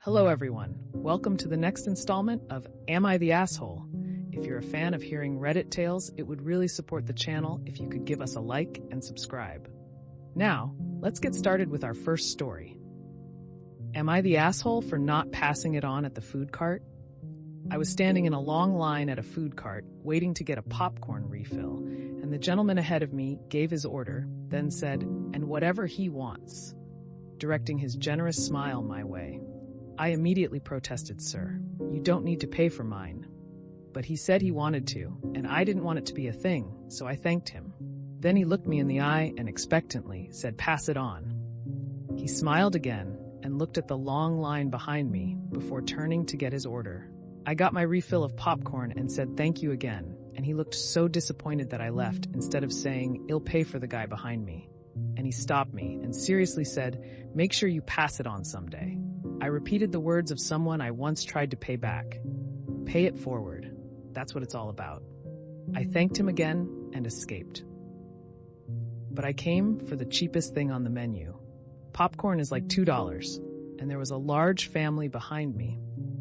Hello everyone, welcome to the next installment of Am I the Asshole? If you're a fan of hearing Reddit tales, it would really support the channel if you could give us a like and subscribe. Now, let's get started with our first story. Am I the asshole for not passing it on at the food cart? I was standing in a long line at a food cart, waiting to get a popcorn refill, and the gentleman ahead of me gave his order, then said, "And whatever he wants," directing his generous smile my way. I immediately protested, "Sir, you don't need to pay for mine." But he said he wanted to, and I didn't want it to be a thing, so I thanked him. Then he looked me in the eye and expectantly said, "Pass it on." He smiled again and looked at the long line behind me before turning to get his order. I got my refill of popcorn and said thank you again, and he looked so disappointed that I left instead of saying, "I'll pay for the guy behind me." And he stopped me and seriously said, "Make sure you pass it on someday." I repeated the words of someone I once tried to pay back. Pay it forward. That's what it's all about. I thanked him again and escaped. But I came for the cheapest thing on the menu. Popcorn is like $2, and there was a large family behind me.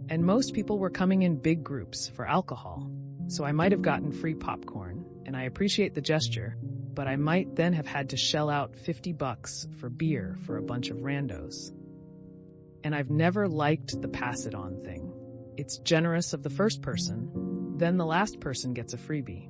And most people were coming in big groups for alcohol. So I might have gotten free popcorn, and I appreciate the gesture, but I might then have had to shell out $50 for beer for a bunch of randos. And I've never liked the pass it on thing. It's generous of the first person, then the last person gets a freebie.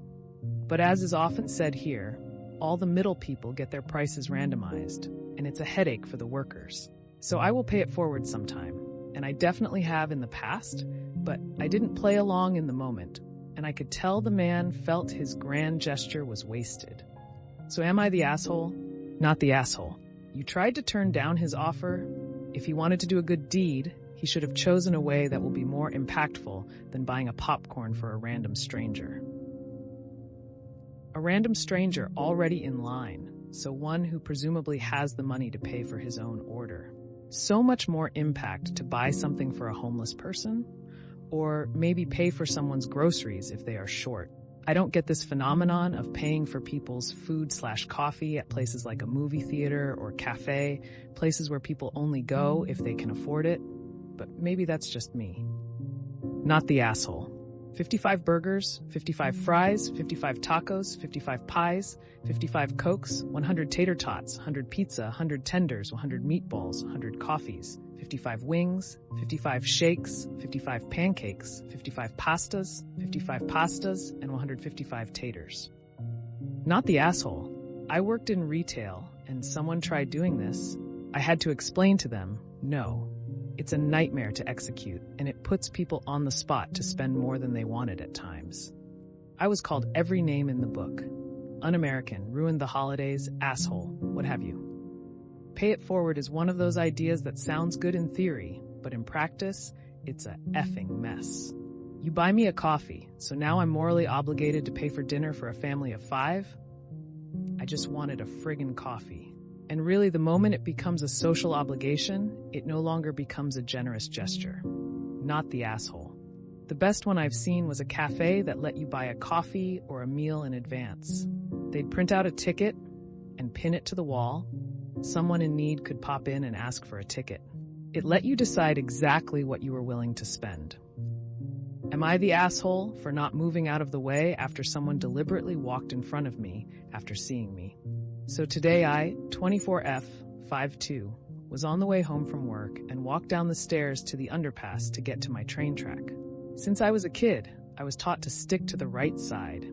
But as is often said here, all the middle people get their prices randomized, and it's a headache for the workers. So I will pay it forward sometime, and I definitely have in the past, but I didn't play along in the moment, and I could tell the man felt his grand gesture was wasted. So am I the asshole? Not the asshole. You tried to turn down his offer. If he wanted to do a good deed, he should have chosen a way that will be more impactful than buying a popcorn for a random stranger. A random stranger already in line, so one who presumably has the money to pay for his own order. So much more impact to buy something for a homeless person, or maybe pay for someone's groceries if they are short. I don't get this phenomenon of paying for people's food/coffee at places like a movie theater or cafe, places where people only go if they can afford it, but maybe that's just me. Not the asshole. 55 burgers, 55 fries, 55 tacos, 55 pies, 55 Cokes, 100 tater tots, 100 pizza, 100 tenders, 100 meatballs, 100 coffees, 55 wings, 55 shakes, 55 pancakes, 55 pastas, and 155 taters. Not the asshole. I worked in retail, and someone tried doing this. I had to explain to them, no. It's a nightmare to execute, and it puts people on the spot to spend more than they wanted at times. I was called every name in the book. Un-American, ruined the holidays, asshole, what have you. Pay it forward is one of those ideas that sounds good in theory, but in practice, it's a effing mess. You buy me a coffee, so now I'm morally obligated to pay for dinner for a family of 5? I just wanted a friggin' coffee. And really, the moment it becomes a social obligation, it no longer becomes a generous gesture. Not the asshole. The best one I've seen was a cafe that let you buy a coffee or a meal in advance. They'd print out a ticket and pin it to the wall. Someone in need could pop in and ask for a ticket. It let you decide exactly what you were willing to spend. Am I the asshole for not moving out of the way after someone deliberately walked in front of me after seeing me? So today I, 24F52, was on the way home from work and walked down the stairs to the underpass to get to my train track. Since I was a kid, I was taught to stick to the right side.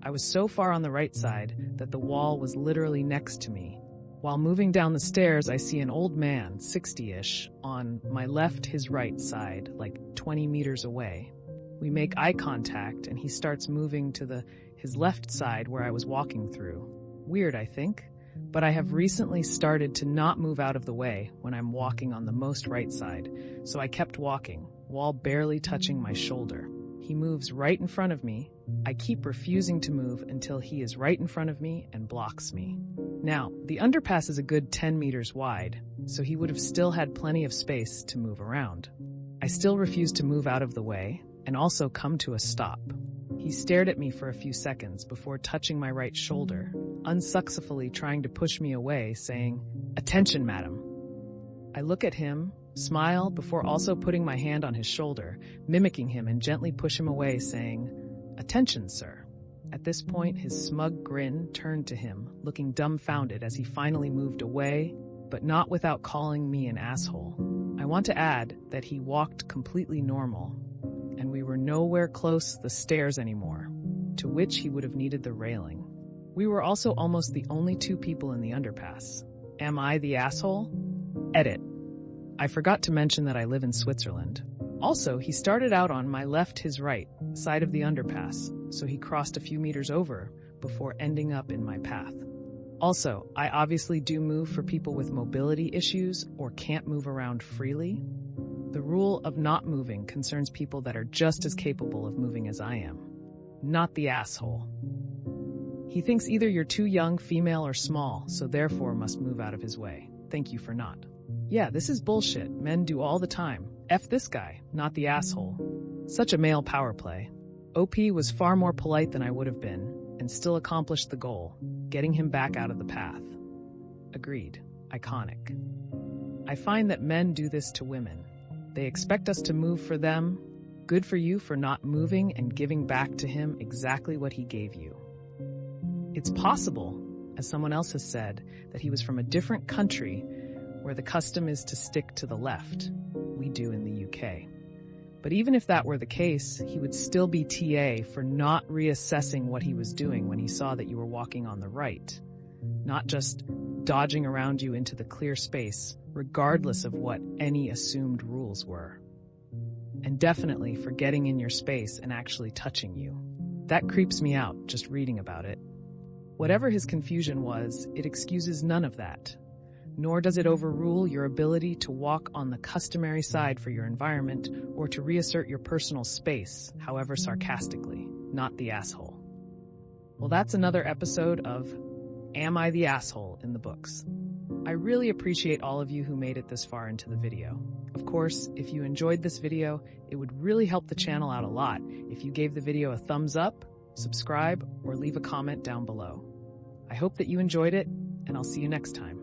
I was so far on the right side that the wall was literally next to me. While moving down the stairs, I see an old man, 60-ish, on my left, his right side, like 20 meters away. We make eye contact and he starts moving to his left side where I was walking through. Weird, I think, but I have recently started to not move out of the way when I'm walking on the most right side, so I kept walking, wall barely touching my shoulder. He moves right in front of me. I keep refusing to move until he is right in front of me and blocks me. Now, the underpass is a good 10 meters wide, so he would have still had plenty of space to move around. I still refuse to move out of the way and also come to a stop. He stared at me for a few seconds before touching my right shoulder, unsuccessfully trying to push me away, saying, "Attention, madam." I look at him, smile before also putting my hand on his shoulder, mimicking him and gently push him away, saying, "Attention, sir." At this point, his smug grin turned to him, looking dumbfounded as he finally moved away, but not without calling me an asshole. I want to add that he walked completely normal, and we were nowhere close the stairs anymore, to which he would have needed the railing. We were also almost the only two people in the underpass. Am I the asshole? Edit. I forgot to mention that I live in Switzerland. Also, he started out on my left, his right, side of the underpass, so he crossed a few meters over before ending up in my path. Also, I obviously do move for people with mobility issues or can't move around freely. The rule of not moving concerns people that are just as capable of moving as I am. Not the asshole. He thinks either you're too young, female, or small, so therefore must move out of his way. Thank you for not. Yeah, this is bullshit. Men do all the time. F this guy, not the asshole. Such a male power play. OP was far more polite than I would have been, and still accomplished the goal, getting him back out of the path. Agreed. Iconic. I find that men do this to women. They expect us to move for them. Good for you for not moving and giving back to him exactly what he gave you. It's possible, as someone else has said, that he was from a different country where the custom is to stick to the left. We do in the UK. But even if that were the case, he would still be TA for not reassessing what he was doing when he saw that you were walking on the right, not just dodging around you into the clear space, regardless of what any assumed rules were. And definitely for getting in your space and actually touching you. That creeps me out just reading about it. Whatever his confusion was, it excuses none of that. Nor does it overrule your ability to walk on the customary side for your environment or to reassert your personal space, however sarcastically, not the asshole. Well, that's another episode of Am I the Asshole in the books. I really appreciate all of you who made it this far into the video. Of course, if you enjoyed this video, it would really help the channel out a lot if you gave the video a thumbs up, subscribe, or leave a comment down below. I hope that you enjoyed it, and I'll see you next time.